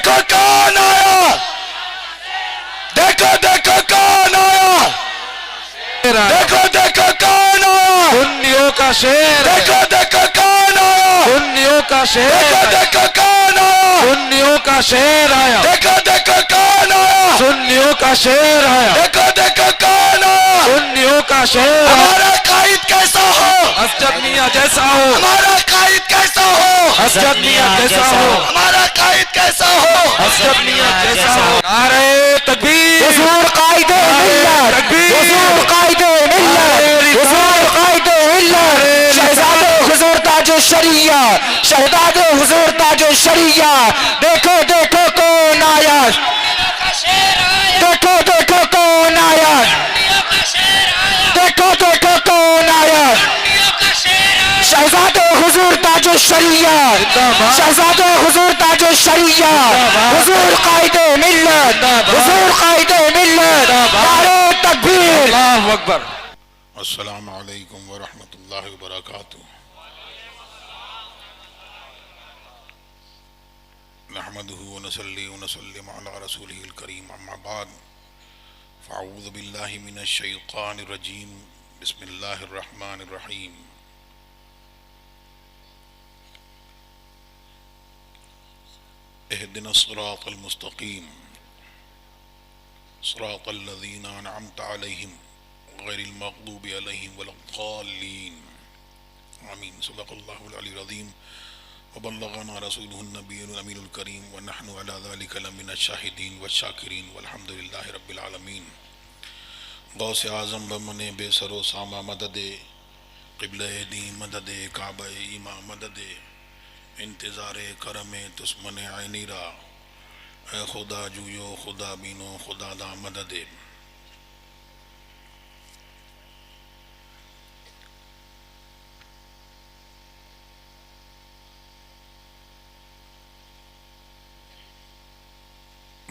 دیکھو کون آیا، دیکھو دیکھو کون آیا، دیکھو دیکھو کون آیا، سنیوں کا شیر ہے، دیکھو دیکھو کون آیا، سنیوں کا شیر دیکھو ہے، دیکھو کون آیا، سنیوں کا شیر آیا، دیکھو دیکھو کون آیا، سنیوں کا شیر آیا، دیکھو دیکھو کون آیا۔ سنیوں کا شیر آیا، ہمارا قائد کیسا ہو، اسجد میاں جیسا ہو، ہمارا قائد کیسا ہو، اسجد میاں جیسا ہو، ہمارا قائد کیسا ہو، اسجد میاں جیسا ہو۔ نعرہ تکبیر، حضور قائد ملت، حضور قائد ملت، حضور قائد ملت، شہزاد حضور تاج الشریعہ، شہزاد حضور تاج الشریعہ، دیکھو دیکھو کون آیا، دیکھو دیکھو کون آیا، دیکھو دیکھو کون آیا، شہزاد حضور تاج الشریعہ، شہزاد حضور تاج الشریعہ، حضور قائد ملت، حضور قائد ملت، نعرہ تکبیر۔ اللہ اکبر۔ السلام علیکم ورحمۃ اللہ وبرکاتہ۔ نحمدہ ونصلی ونسلم علی رسولہ الکریم، اما بعد فاعوذ باللہ من الشیطان الرجیم، بسم اللہ الرحمن الرحیم۔ اہدنا الصراط المستقیم صراط الذین انعمت علیہم غیر المغضوب علیہم ولا الضالین، آمین۔ صدق اللہ العلی العظیم وبلغنا رسولہ النبی الامین الکریم ونحن علی ذلک لمن الشاہدین والشاکرین والحمد للہ رب العالمین۔ غوث اعظم بمن بے سر و سامہ مدد، قبلہ دین مدد، کعبہ ایماں مدد، انتظار کرم تسمن عینی را، اے خدا جویو خدا بینو خدا دا مدد۔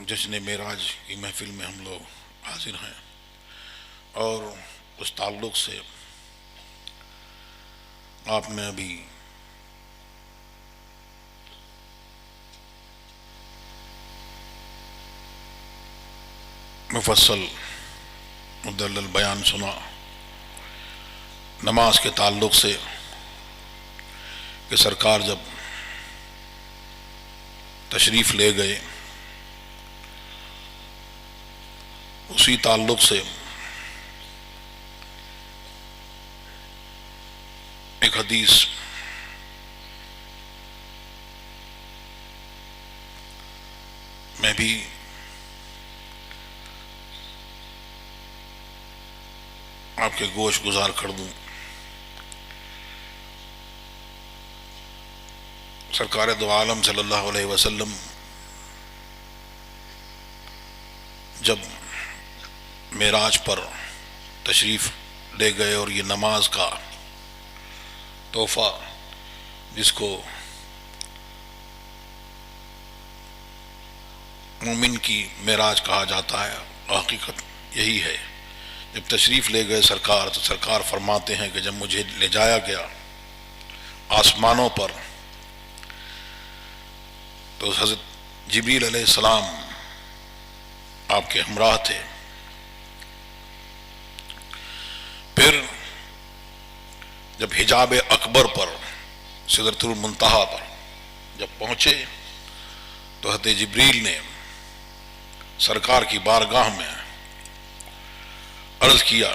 جشن معراج کی محفل میں ہم لوگ حاضر ہیں، اور اس تعلق سے آپ نے ابھی مفصل مدلل بیان سنا نماز کے تعلق سے، کہ سرکار جب تشریف لے گئے، اسی تعلق سے ایک حدیث میں بھی آپ کے گوش گزار کر دوں۔ سرکار دو عالم صلی اللہ علیہ وسلم جب معراج پر تشریف لے گئے، اور یہ نماز کا تحفہ جس کو مومن کی معراج کہا جاتا ہے، حقیقت یہی ہے۔ جب تشریف لے گئے سرکار، تو سرکار فرماتے ہیں کہ جب مجھے لے جایا گیا آسمانوں پر، تو حضرت جبریل علیہ السلام آپ کے ہمراہ تھے۔ پھر جب حجاب اکبر پر، سدرۃ المنتہا پر جب پہنچے، تو حضرت جبریل نے سرکار کی بارگاہ میں عرض کیا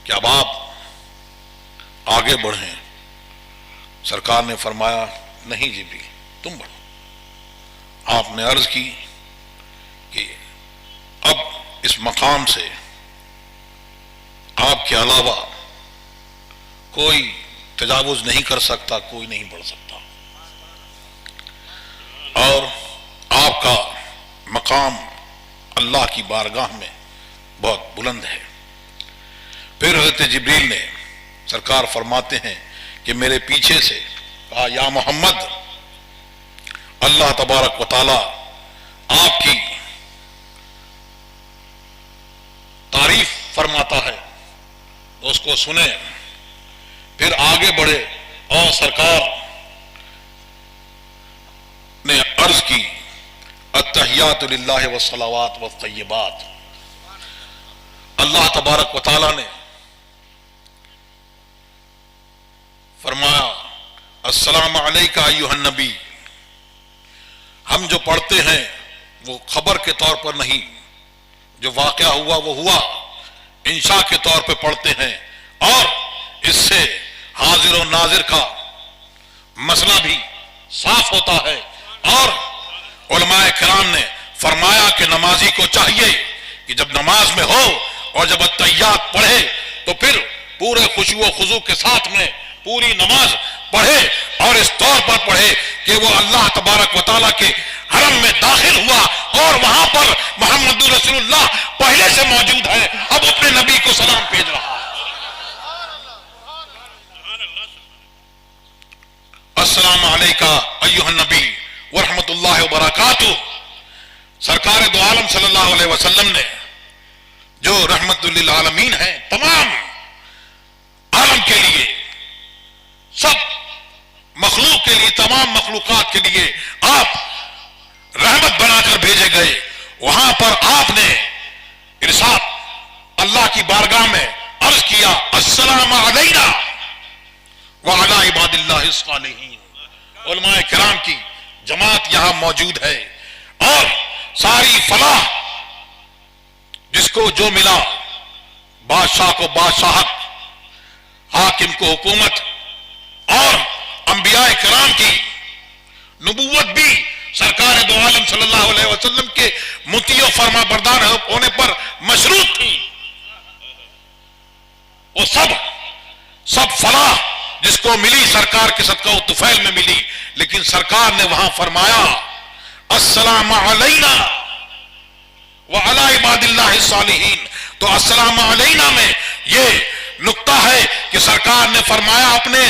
کہ اب آپ آگے بڑھیں۔ سرکار نے فرمایا نہیں جبریل، تم بڑھو۔ آپ نے عرض کی کہ اب اس مقام سے آپ کے علاوہ کوئی تجاوز نہیں کر سکتا، کوئی نہیں بڑھ سکتا، اور آپ کا مقام اللہ کی بارگاہ میں بہت بلند ہے۔ پھر حضرت جبریل نے، سرکار فرماتے ہیں کہ میرے پیچھے سے کہا یا محمد، اللہ تبارک و تعالی آپ کی تعریف فرماتا ہے، تو اس کو سنیں۔ پھر آگے بڑھے، اور سرکار عرض کی التحیات للہ والصلوات والطیبات، اللہ تبارک و تعالی نے فرمایا السلام علیکہ ایھا النبی. ہم جو پڑھتے ہیں وہ خبر کے طور پر نہیں، جو واقعہ ہوا وہ ہوا، انشاء کے طور پہ پڑھتے ہیں، اور اس سے حاضر و ناظر کا مسئلہ بھی صاف ہوتا ہے. اور علماء کرام نے فرمایا کہ نمازی کو چاہیے کہ جب نماز میں ہو اور جب التحیات پڑھے تو پھر پورے خشوع و خضوع کے ساتھ میں پوری نماز پڑھے، اور اس طور پر پڑھے کہ وہ اللہ تبارک و تعالیٰ کے حرم میں داخل ہوا اور وہاں پر محمد رسول اللہ پہلے سے موجود ہے، اب اپنے نبی کو سلام بھیج رہا ہے. السلام علیکہ ایھا النبی ورحمۃ اللہ وبرکاتہ. سرکار دو عالم صلی اللہ علیہ وسلم نے جو رحمت للعالمین ہیں، تمام عالم کے لیے، سب مخلوق کے لیے، تمام مخلوقات کے لیے آپ رحمت بنا کر بھیجے گئے. وہاں پر آپ نے ارشاد اللہ کی بارگاہ میں عرض کیا السلام علینا وعلی عباد اللہ الصالحین. علماء کرام کی جماعت یہاں موجود ہے، اور ساری فلاح جس کو جو ملا، بادشاہ کو بادشاہت، حاکم کو حکومت، اور انبیاء کرام کی نبوت بھی سرکار دو عالم صلی اللہ علیہ وسلم کے مطیع و فرما بردار ہونے پر مشروط تھی. وہ سب فلاح جس کو ملی سرکار کے صدقہ و طفیل میں ملی، لیکن سرکار نے وہاں فرمایا السلام علینا وعلی عباد اللہ الصالحین. تو السلام علینا میں یہ نقطہ ہے کہ سرکار نے فرمایا اپنے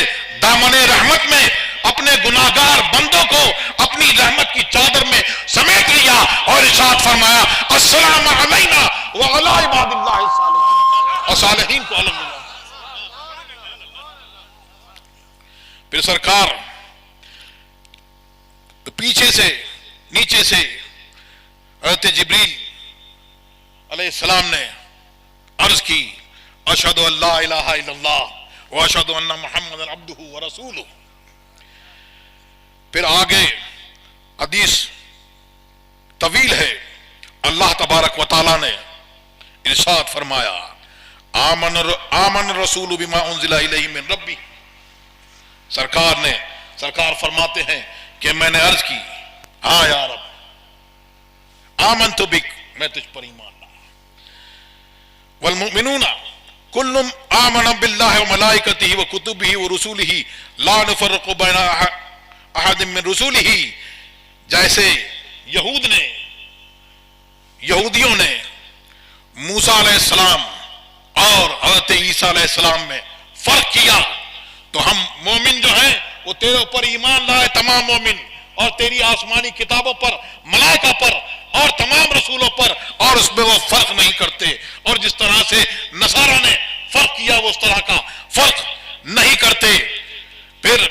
دامن رحمت میں اپنے گناہگار بندوں کو اپنی رحمت کی چادر میں سمیٹ لیا، اور ارشاد فرمایا السلام علینا وعلی عباد اللہ الصالحین، اور صالحین کو الگ ملا. پھر سرکار پیچھے سے نیچے سے حضرت جبریل علیہ السلام نے عرض کی اشہد ان لا الہ الا اللہ واشہد ان محمد عبدہ ورسولہ. پھر آگے حدیث طویل ہے. اللہ تبارک و تعالی نے ارشاد فرمایا آمن الرسول بما انزل الیہ من ربی. سرکار فرماتے ہیں کہ میں نے عرض کی ہاں یا رب آمنت بک، میں تجھ پر ایمان لایا. والمؤمنون کل آمن باللہ وملائکتہ وکتبہ ورسولہ لا نفرق بین احد من رسولہ. جیسے یہودیوں نے موسیٰ علیہ السلام اور حضرت عیسیٰ علیہ السلام میں فرق کیا، تو ہم مومن جو ہیں وہ تیرے اوپر ایمان لائے، تمام مومن، اور تیری آسمانی کتابوں پر، ملائکہ پر، اور تمام رسولوں پر، اور اس میں وہ فرق نہیں کرتے. اور جس طرح سے نصارہ نے فرق کیا وہ اس طرح کا فرق نہیں کرتے. پھر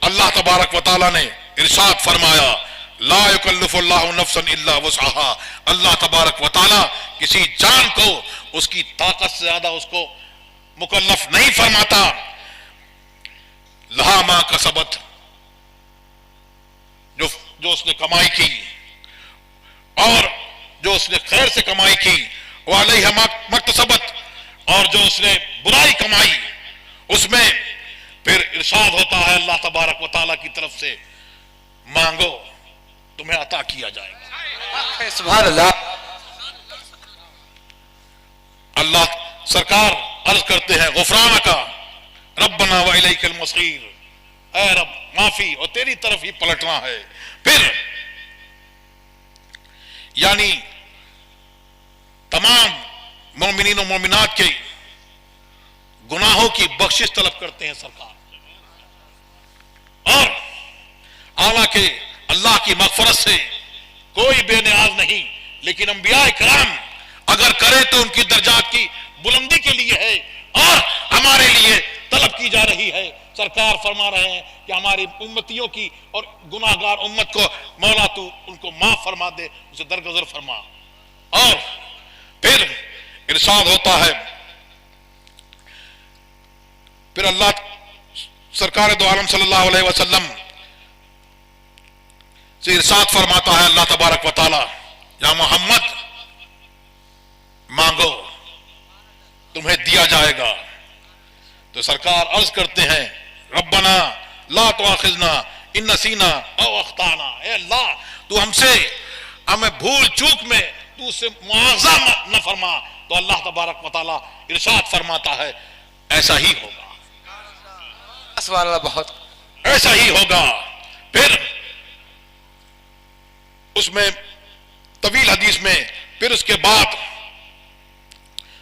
اللہ تبارک و تعالی نے ارشاد فرمایا لا یکلف اللہ نفسا الا وسعها. اللہ تبارک و تعالی کسی جان کو اس کی طاقت سے زیادہ اس کو مکلف نہیں فرماتا. لہا ما کسبت، جو اس نے کمائی کی اور جو اس نے خیر سے کمائی کی، وعلیہ ما اکتسبت، اور جو اس نے برائی کمائی اس میں پھر ارشاد ہوتا ہے اللہ تبارک و تعالیٰ کی طرف سے مانگو تمہیں عطا کیا جائے گا. سبحان اللہ. اللہ سرکار عرض کرتے ہیں غفرانک ربنا والیک المصیر، اے رب معافی اور تیری طرف ہی پلٹنا ہے. پھر یعنی تمام مومنین و مومنات کے گناہوں کی بخشش طلب کرتے ہیں سرکار. اور حالانکہ اللہ کی مغفرت سے کوئی بے نیاز نہیں، لیکن انبیاء کرام اگر کرے تو ان کی درجات کی بلندی کے لیے ہے، اور ہمارے لیے طلب کی جا رہی ہے سرکار فرما رہے ہیں کہ ہماری امتیوں کی اور گناہگار امت کو مولا تو ان کو معاف فرما دے، اسے درگزر فرما۔ اور پھر ارشاد ہوتا ہے، پھر اللہ سرکار دو عالم صلی اللہ علیہ وسلم سے ارشاد فرماتا ہے اللہ تبارک و تعالی، یا محمد مانگو تمہیں دیا جائے گا۔ تو سرکار عرض کرتے ہیں ربنا لا تؤاخذنا ان نسینا او اخطانا، اے اللہ تو ہمیں بھول چوک میں تو اس سے مواخذہ نہ فرما۔ تو اللہ تبارک و تعالی ارشاد فرماتا ہے ایسا ہی ہوگا، سبحان اللہ، بہت ایسا ہی ہوگا۔ پھر اس میں طویل حدیث میں پھر اس کے بعد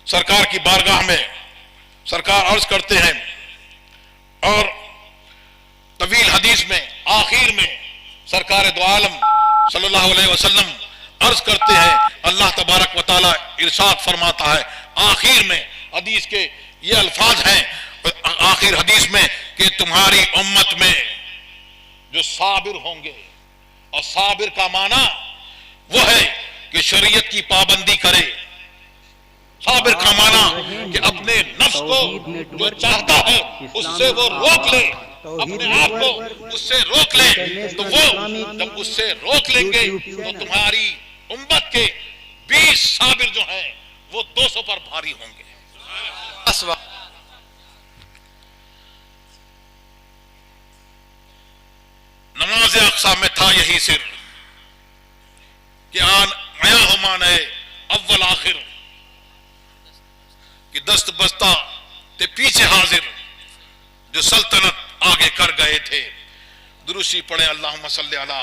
سرکار کی بارگاہ میں سرکار عرض کرتے ہیں، اور طویل حدیث میں آخر میں سرکار دو عالم صلی اللہ علیہ وسلم عرض کرتے ہیں، اللہ تبارک و تعالی ارشاد فرماتا ہے آخر میں حدیث کے یہ الفاظ ہیں آخر حدیث میں کہ تمہاری امت میں جو صابر ہوں گے، اور صابر کا معنی وہ ہے کہ شریعت کی پابندی کرے، صابر کا معنی کہ اپنے نفس کو جو چاہتا ہے اس سے وہ روک لے، اپنے آپ کو اس سے روک لے، تو وہ جب اس سے روک لیں گے تو تمہاری امت کے 20 صابر جو ہیں وہ 200 پر بھاری ہوں گے۔ نماز اقصی میں تھا یہی سر کہ آیا ہو مانے اول آخر، کہ دست بستہ تے پیچھے حاضر، جو سلطنت آگے کر گئے تھے۔ دروشی پڑھیں اللہم صلی علی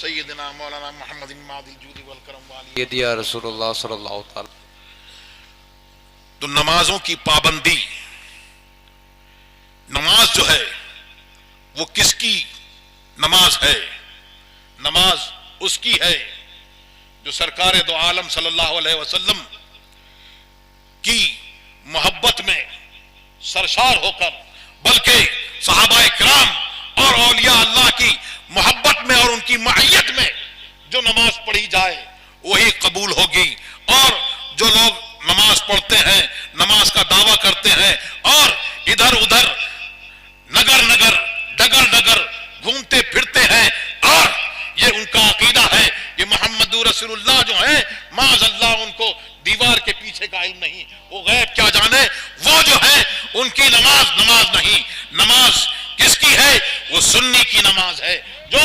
سیدنا مولانا محمد مادی الجود والکرم والی یا رسول اللہ صلی اللہ تعالی۔ تو نمازوں کی پابندی، نماز جو ہے وہ کس کی نماز ہے؟ نماز اس کی ہے جو سرکار دو عالم صلی اللہ علیہ وسلم کی محبت میں سرشار ہو کر، بلکہ صحابہ کرام اور اولیاء اللہ کی محبت میں اور ان کی معیت میں جو نماز پڑھی جائے وہی قبول ہوگی۔ اور جو لوگ نماز پڑھتے ہیں، نماز کا دعویٰ کرتے ہیں اور ادھر ادھر نگر نگر ڈگر ڈگر گھومتے پھرتے ہیں، اور یہ ان کا عقیدہ ہے کہ محمد رسول اللہ جو ہے معاذ اللہ ان کو دیوار کے پیچھے کا علم نہیں، وہ غیب کیا جانے، وہ جو ہے ان کی نماز نہیں۔ نماز کس کی ہے؟ وہ سنی کی نماز ہے، جو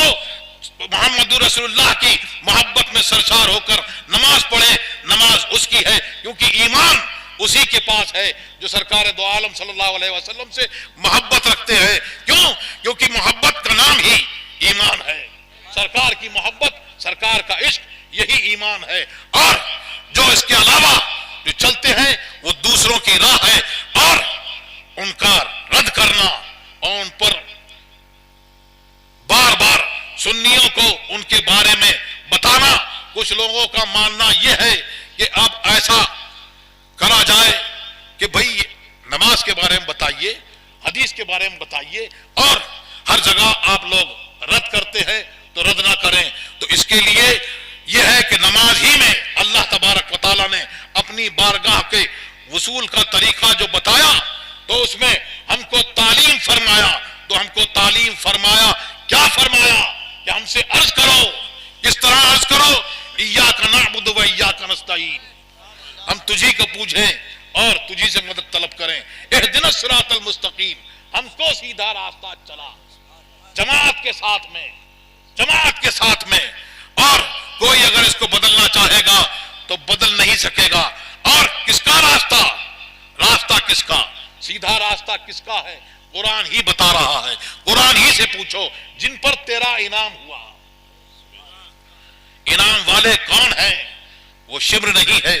محمد رسول اللہ کی محبت میں سرشار ہو کر نماز پڑھے، نماز اس کی ہے، کیونکہ ایمان اسی کے پاس ہے جو سرکار دو عالم صلی اللہ علیہ وسلم سے محبت رکھتے ہیں۔ کیوں؟ کیونکہ محبت کا نام ہی ایمان ہے، سرکار کی محبت، سرکار کا عشق، یہی ایمان ہے۔ اور جو اس کے علاوہ جو چلتے ہیں وہ دوسروں کی راہ ہے، اور ان کا رد کرنا اور ان پر بار بار سنیوں کو ان کے بارے میں بتانا۔ کچھ لوگوں کا ماننا یہ ہے کہ اب ایسا کرا جائے کہ بھئی نماز کے بارے میں بتائیے، حدیث کے بارے میں بتائیے، اور ہر جگہ آپ لوگ رد کرتے ہیں تو رد نہ کریں۔ تو اس کے لیے یہ ہے کہ نماز ہی میں اللہ تبارک و تعالیٰ نے اپنی بارگاہ کے وصول کا طریقہ جو بتایا، تو اس میں ہم کو تعلیم فرمایا۔ تو ہم کو تعلیم فرمایا، کیا فرمایا؟ کہ ہم سے عرض کرو، اس طرح عرض کرو، ایاک نعبد و ایاک نستعین، ہم تجھی کو پوچھیں اور تجھی سے مدد طلب کریں۔ اہدنا الصراط المستقیم، ہم کو سیدھا راستہ چلا، جماعت کے ساتھ میں، جماعت کے ساتھ میں، اور کوئی اگر اس کو بدلنا چاہے گا تو بدل نہیں سکے گا۔ اور کس کا راستہ؟ راستہ کس کا؟ سیدھا راستہ کس کا ہے؟ قرآن ہی بتا رہا ہے۔ قرآن ہی سے پوچھو جن پر تیرا انعام ہوا، انعام والے کون ہیں؟ وہ شبر نہیں ہے،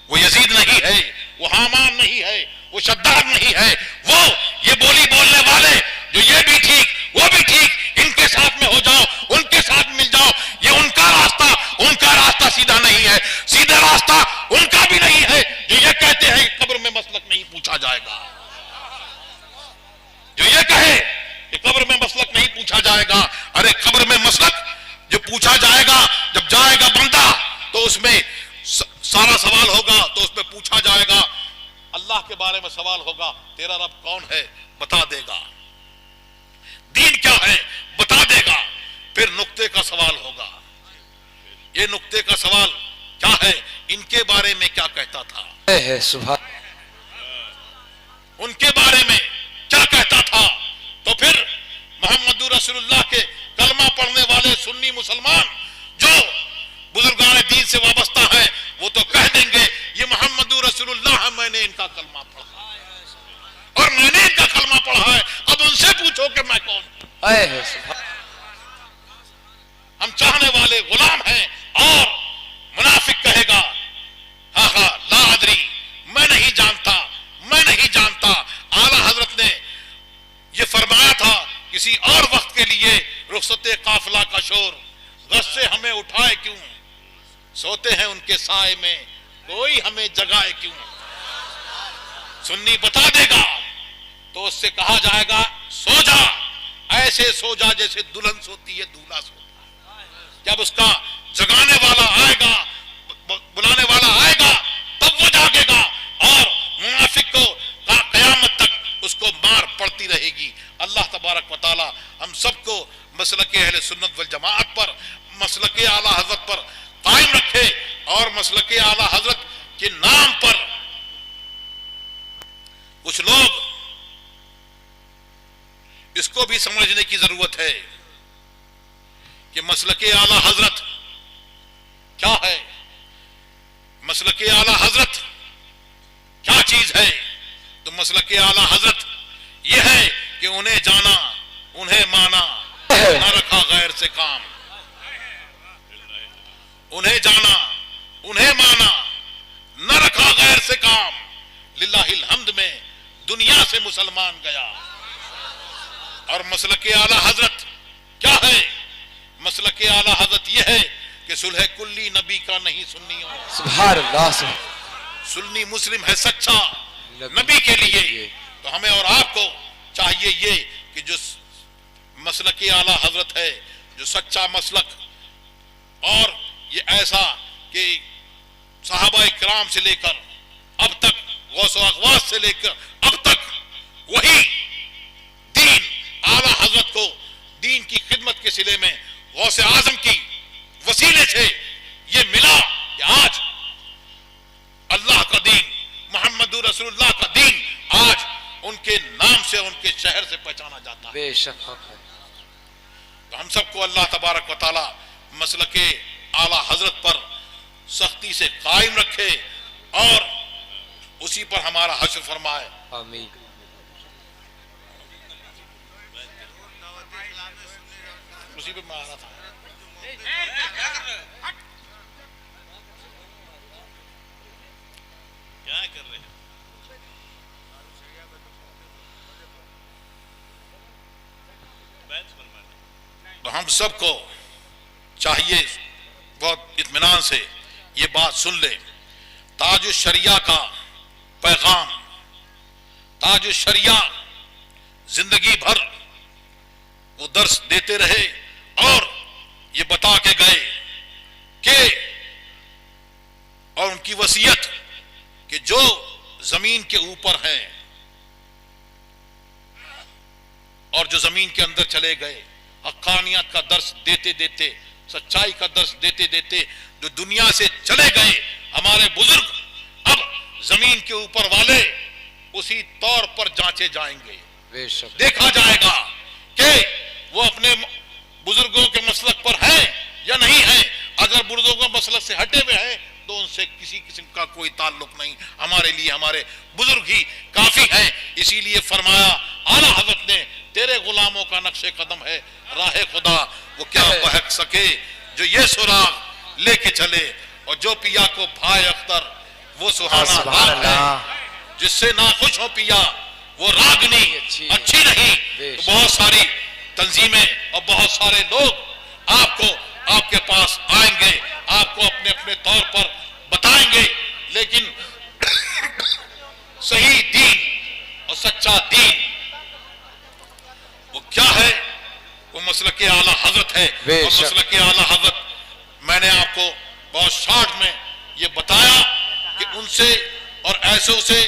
وہ یزید نہیں ہے، وہ حامان نہیں ہے، وہ شداد نہیں ہے، وہ یہ بولی بولنے والے جو یہ بھی ٹھیک وہ بھی ٹھیک، ان کے ساتھ میں ہو جاؤ، ان کے ساتھ مل جاؤ، یہ ان کا راستہ سیدھا نہیں ہے۔ سیدھا راستہ ان کا بھی نہیں ہے جو یہ کہتے ہیں قبر میں مسلک نہیں پوچھا جائے گا، جو یہ کہے پوچھا جائے گا، جب جائے گا بندہ تو اس میں سارا سوال ہوگا، تو اس میں پوچھا جائے گا، اللہ کے بارے میں سوال ہوگا، تیرا رب کون ہے بتا دے گا، دین کیا ہے بتا دے گا، پھر نقطے کا سوال ہوگا، یہ نقطے کا سوال کیا ہے، ان کے بارے میں کیا کہتا تھا، ان کے بارے میں کیا کہتا تھا، تو پھر محمد رسول اللہ کے کلمہ پڑھنے والے سنی مسلمان جو بزرگان دین سے وابستہ ہیں وہ تو کہہ دیں گے یہ محمد رسول اللہ ہے، میں نے ان کا کلمہ پڑھا اور میں نے ان کا کلمہ پڑھا ہے، اب ان سے پوچھو کہ میں کون ہوں۔ ہم چاہنے والے غلام ہیں، اور منافق کہے گا ہاں ہاں لا ادری، میں نہیں جانتا، میں نہیں جانتا۔ اعلیٰ حضرت نے یہ فرمایا تھا کسی اور وقت کے لیے، رخصت قافلہ کا شور غش سے ہمیں اٹھائے کیوں، سوتے ہیں ان کے سائے میں کوئی ہمیں جگائے کیوں۔ سنی بتا دے گا تو اس سے کہا جائے گا سو جا، ایسے سو جا جیسے دلہن سوتی ہے دولہا سوتا ہے۔ جب اس کا جگانے والا آئے گا، بلانے والا آئے گا، تب وہ جاگے گا، اور منافق کو قیامت تک اس کو مار پڑتی رہے گی۔ اللہ تبارک و تعالی ہم سب کو مسلک اہل سنت والجماعت پر، مسلک اعلیٰ حضرت پر قائم رکھے، اور مسلک اعلیٰ حضرت کے نام پر کچھ لوگ اس کو بھی سمجھنے کی ضرورت ہے کہ مسلک اعلیٰ حضرت کیا ہے، مسلک اعلیٰ حضرت کیا چیز ہے۔ تو مسلک اعلیٰ حضرت یہ ہے کہ انہیں جانا، انہیں مانا، نہ رکھا غیر سے کام، انہیں جانا، انہیں مانا، نہ رکھا غیر سے کام۔ للہ الحمد میں دنیا سے مسلمان گیا۔ اور مسلک اعلیٰ حضرت کیا ہے، مسلک اعلیٰ حضرت یہ ہے کہ صلح کلی نبی کا نہیں سنیوں، سبحان اللہ، سنی مسلم ہے سچا نبی کے لیے۔ تو ہمیں اور آپ کو چاہیے یہ کہ جو مسلک اعلیٰ حضرت ہے، جو سچا مسلک، اور یہ ایسا کہ صحابہ کرام سے لے کر اب تک، غوث و اغواث سے لے کر اب تک وہی دین، اعلیٰ حضرت کو دین کی خدمت کے صلے میں غوث اعظم کی وسیلے سے یہ ملا کہ آج اللہ کا دین، محمد رسول اللہ کا دین آج ان کے نام سے، ان کے شہر سے پہچانا جاتا ہے۔ بے شک حق ہے۔ تو ہم سب کو اللہ تبارک و تعالی مسلک اعلیٰ حضرت پر سختی سے قائم رکھے، اور اسی پر ہمارا حشر فرمائے۔ آمین۔ اسی پہ میں آ رہا تھا۔ کیا کر رہے ہیں؟ تو ہم سب کو چاہیے بہت اطمینان سے یہ بات سن لے، تاج الشریعہ کا پیغام، تاج الشریعہ زندگی بھر وہ درس دیتے رہے، اور یہ بتا کے گئے کہ، اور ان کی وصیت کہ جو زمین کے اوپر ہیں اور جو زمین کے اندر چلے گئے، حقانیت کا درس دیتے دیتے، سچائی کا درس دیتے دیتے جو دنیا سے چلے گئے ہمارے بزرگ، اب زمین کے اوپر والے اسی طور پر جانچے جائیں گے، بے شک دیکھا جائے گا کہ وہ اپنے بزرگوں کے مسلک پر ہیں یا نہیں ہیں۔ اگر بزرگوں کے مسلک سے ہٹے ہوئے ہیں تو ان سے کسی قسم کا کوئی تعلق نہیں، ہمارے لیے ہمارے بزرگ ہی کافی ہیں۔ اسی لیے فرمایا اعلیٰ حضرت نے، تیرے غلاموں کا نقش قدم ہے راہ خدا، وہ کیا بہک سکے جو یہ سراغ لے کے چلے، اور جو پیا کو بھائے اختر وہ سہانا راگ ہے، جس سے ناخوش ہو پیا وہ راگنی اچھی نہیں۔ تو بہت ساری تنظیمیں اور بہت سارے لوگ آپ کو، آپ کے پاس آئیں گے، آپ کو اپنے اپنے طور پر بتائیں گے، لیکن صحیح دین اور سچا دین وہ کیا ہے، وہ مسلک اعلیٰ حضرت ہے. بے اور شک. مسلک اعلیٰ حضرت میں نے آپ کو بہت شارٹ میں یہ بتایا کہ ان سے اور ایسوں سے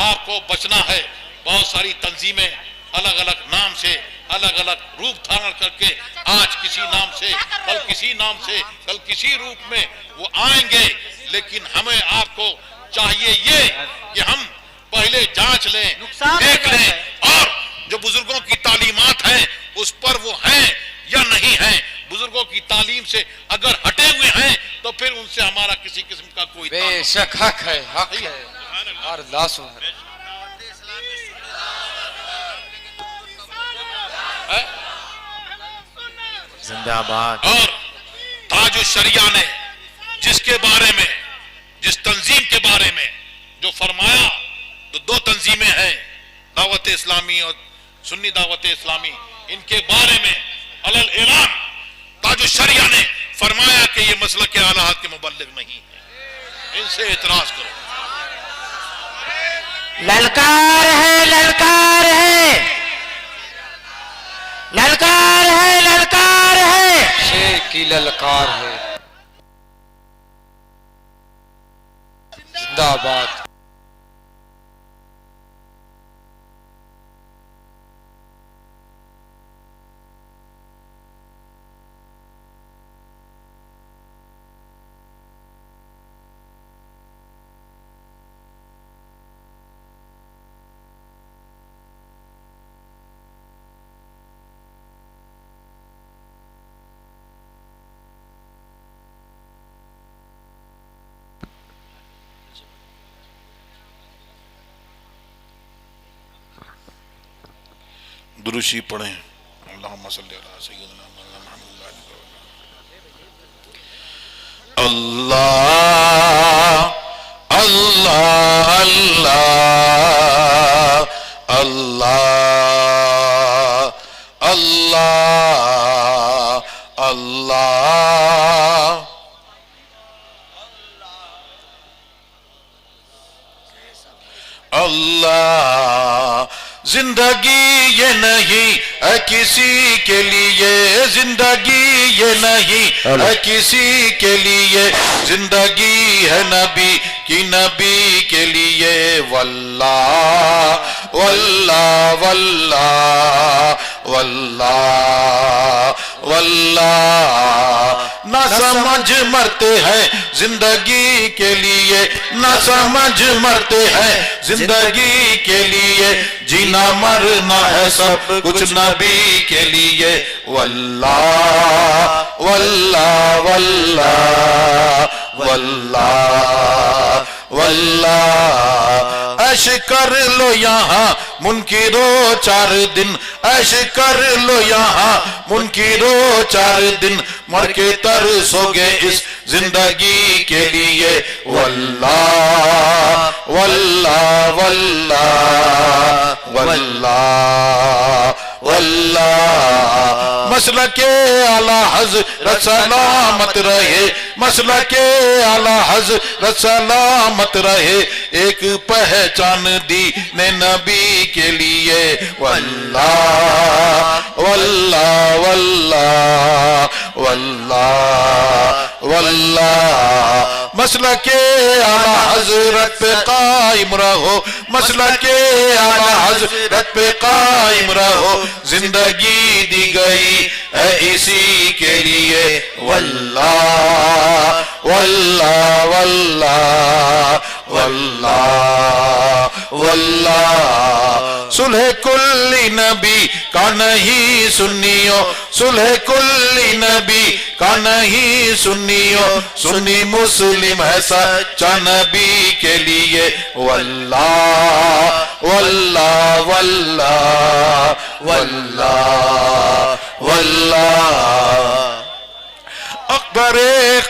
آپ کو بچنا ہے. بہت ساری تنظیمیں الگ الگ نام سے الگ الگ روپ دھارن کر کے آج کسی نام سے کل کسی نام سے کل کسی روپ میں وہ آئیں گے، لیکن ہمیں آپ کو چاہیے یہ کہ ہم پہلے جانچ لیں، دیکھ لیں، اور جو بزرگوں کی تعلیمات ہیں اس پر وہ ہیں یا نہیں ہیں. بزرگوں کی تعلیم سے اگر ہٹے ہوئے ہیں تو پھر ان سے ہمارا کسی قسم کا کوئی بے تعلق شک حق ہے، حق ہے. اور اللہ سبحانہ ہے. زندہ باد. اور تاج الشریعہ نے جس کے بارے میں، جس تنظیم کے بارے میں جو فرمایا، تو دو تنظیمیں ہیں، دعوت اسلامی اور سنی دعوت اسلامی، ان کے بارے میں علل اعلان تاج الشریعہ نے فرمایا کہ یہ مسلک اعلیٰ حضرت کے مبلغ نہیں ہے، ان سے اعتراض کرو. للکار ہے، للکار ہے، للکار ہے، للکار ہے. شیر کی للکار ہے. زندہ باد. درشی پڑھیں. اللہم صلی علی سیدنا محمد. اللہ اللہ اللہ اللہ اللہ اللہ. اللہ زندگی یہ نہیں ہے کسی کے لیے، زندگی یہ نہیں ہے کسی کے لیے، زندگی ہے نبی کی، نبی کے لیے. واللہ واللہ واللہ واللہ واللہ. نہ سمجھ مرتے ہیں زندگی کے لیے، نہ سمجھ مرتے ہیں زندگی کے لیے، جینا مرنا ہے سب کچھ نبی کے لیے. واللہ واللہ واللہ واللہ واللہ. عیش کر لو یہاں منکرو 4 دن، عیش کر لو یہاں منکرو 4 دن، مر کے ترسو گے اس زندگی کے لیے. واللہ واللہ واللہ واللہ واللہ. مسلک اعلیٰ حضرت سلامت رہے، مسلک اعلیٰ حضرت سلامت رہے، ایک پہچان دین نبی کے لیے. واللہ واللہ واللہ واللہ واللہ. مسلک اعلیٰ حضرت پہ قائم رہو، مسلک اعلیٰ حضرت پہ قائم رہو، زندگی دی گئی ہے اسی کے لیے. واللہ واللہ واللہ واللہ واللہ. صلح کلی نبی کا نہیں سنیو، صلح کلی نبی کا نہیں سنیو، سنی مسلم ہے سچا نبی کے لیے. واللہ واللہ واللہ واللہ واللہ. اکبر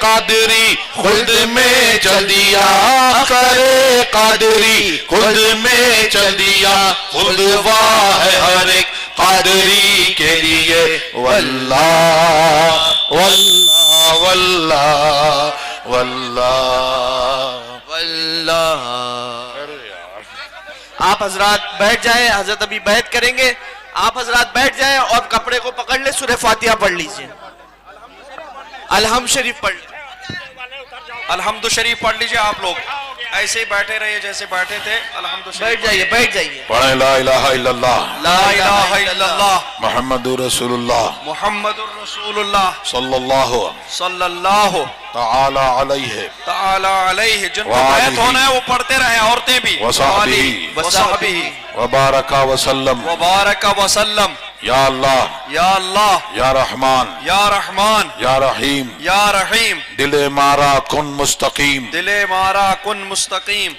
قادری خلد میں چل دیا، اکبر قادری خلد میں چل دیا، خلد واہ ہے ہر ایک قادری کے لیے. واللہ واللہ واللہ واللہ واللہ. آپ حضرات بیٹھ جائیں، حضرت ابھی بیعت کریں گے. آپ حضرات بیٹھ جائیں اور کپڑے کو پکڑ لیں، سورہ فاتحہ پڑھ لیجئے، الحمد شریف پڑھ لیں۔ الحمد شریف پڑھ لیجئے آپ لوگ، ایسے ہی بیٹھے رہیے جیسے بیٹھے تھے، الحمد شریف بیٹھ جائیے بیٹھ جائیے۔ پڑھیں لا الہ الا اللہ لا الہ الا اللہ محمد رسول اللہ محمد الرسول اللہ صلی اللہ صلی اللہ تعالی علیہ تعالی علیہ، جن کو وآلہ بیعت ہونا ہے وہ پڑھتے رہیں، عورتیں بھی، وصحبہ وصحبہ وبارک وسلم۔ وبارک وسلم۔ یا اللہ یا اللہ یا رحمان یا رحمان یا رحیم، یا رحیم، دل مارا کن مستقیم، دل مارا کن مستقیم،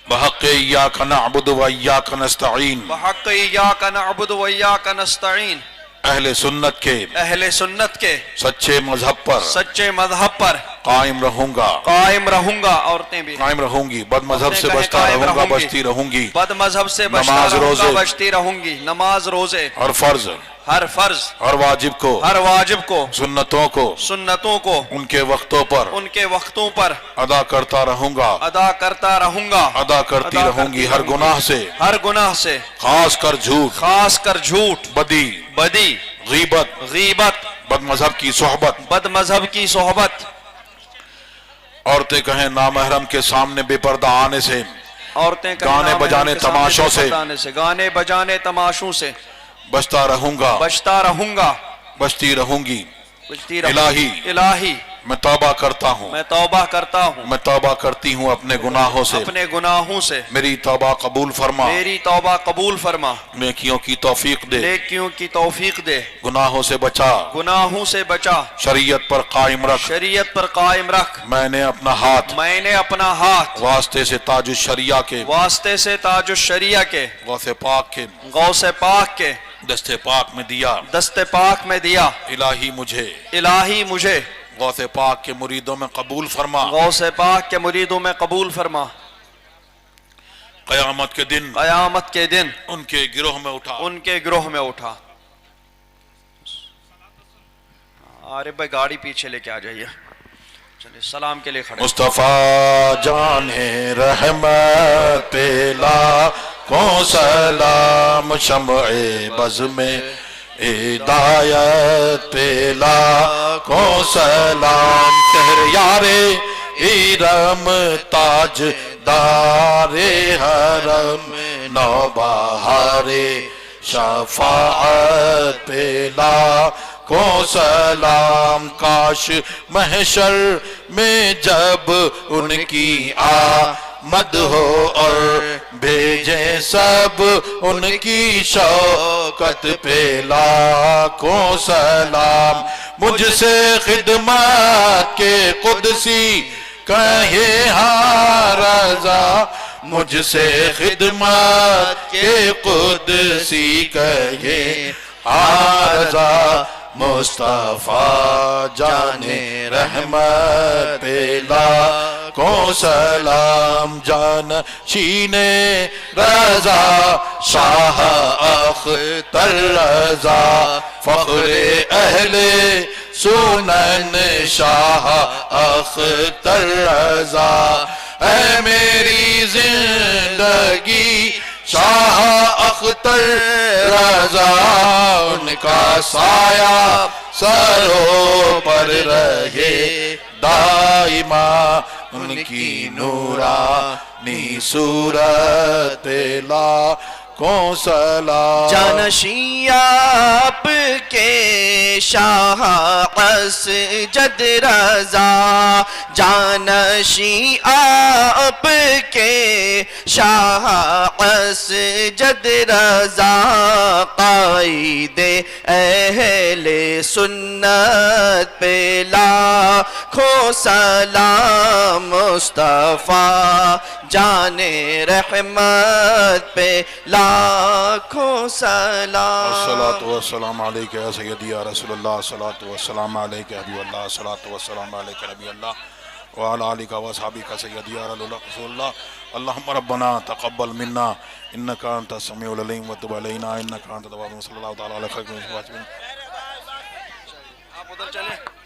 بحق ایاک نعبد و ایاک نستعین۔ بحق ایاک نعبد و ایاک نستعین، اہل سنت کے اہل سنت کے سچے مذہب پر سچے مذہب پر قائم رہوں گا، قائم رہوں گا، عورتیں بھی قائم رہوں گی، بد مذہب سے کہیں بچتا قائم رہوں گا، رہوں گی، بچتی رہوں گی، بد مذہب سے بچتا نماز رہوں گا، روزے بچتی رہوں گی، نماز روزے، اور فرض ہر فرض اور واجب کو، ہر واجب کو، سنتوں کو سنتوں کو ان کے وقتوں پر ان کے وقتوں پر ادا کرتا رہوں گا، ادا کرتا رہوں گا، ادا کرتی ادا رہوں گی، ہر رہوں گناہ سے، ہر گناہ سے، خاص کر جھوٹ، خاص کر جھوٹ، بدی، بدی، غیبت، غیبت، بد مذہب کی صحبت۔ بد مذہب کی صحبت، عورتیں کہیں نامحرم کے سامنے بے پردہ آنے سے، عورتیں کہیں گانے نام بجانے کے سامنے تماشوں سے، بتانے سے، گانے بجانے تماشوں سے بچتا رہوں گا، بچتا رہوں گا، بچتی رہوں گی۔ بچتی رہوں الہی الہی میں توبہ کرتا ہوں، میں توبہ کرتا ہوں میں توبہ کرتی ہوں اپنے گناہوں سے، اپنے گناہوں سے، میری توبہ قبول فرما، میری توبہ قبول فرما، نیکیوں کی توفیق دے، نیکیوں کی توفیق دے، گناہوں سے بچا، گناہوں سے بچا، شریعت پر قائم رکھ۔ شریعت پر قائم رکھ، میں نے اپنا ہاتھ میں نے اپنا ہاتھ واسطے سے تاج الشریعہ کے، واسطے سے تاج الشریعہ کے، غوث پاک کے غوث پاک کے دست پاک میں دیا۔ دست پاک میں دیا، الہی مجھے الہی مجھے غوث پاک کے مریدوں میں قبول فرما، غوث پاک کے مریدوں میں قبول فرما، قیامت کے دن قیامت کے دن ان کے گروہ میں اٹھا۔ ان کے گروہ میں اٹھا۔ عارف بھائی گاڑی پیچھے لے کے آ جائیے، چلیے سلام کے لیے کھڑے۔ مصطفیٰ جان رحمت پیلا کو سلام، شمع بز میں ہدایت پیلا کو سلام، شہریار ارم تاج دار حرم، نوبہار شفاعت پیلا کو سلام، کاش محشر میں جب ان کی آمد ہو اور بھیجے سب ان کی شوکت پہ لاکھوں سلام، مجھ سے خدمت کے قدسی کہے ہاں رضا، مجھ سے خدمت کے قدسی کہے ہاں رضا، مصطفیٰ جان رحمت پیلا کو سلام، جان شین رضا شاہ اختر رضا، فخر اہل سنن شاہ اختر رضا، اے میری زندگی شاہ اختر رضا، ان کا سایہ سروں پر رہے دائما، ان کی نورانی صورت لاکھوں سلام، جانشین آپ کے شاہ اسجد رضا، جانشین آپ کے شاہ اسجد رضا، قائد اہل سنت پہ لاکھوں سلام، مصطفیٰ جان رحمت پہ لاکھوں سلام۔ الصلاة والسلام علیکہ یا سیدی یا رسول اللہ، الصلاة والسلام علیکہ حبیب اللہ، الصلاة والسلام علیکہ نبی اللہ، وعلى آلك وصحبك سيدي يا رسول الله، اللهم ربنا تقبل منا انك انت السميع العليم وتب علينا انك انت التواب الرحيم، صلى الله تعالى على خير آپ ادھر چلیں۔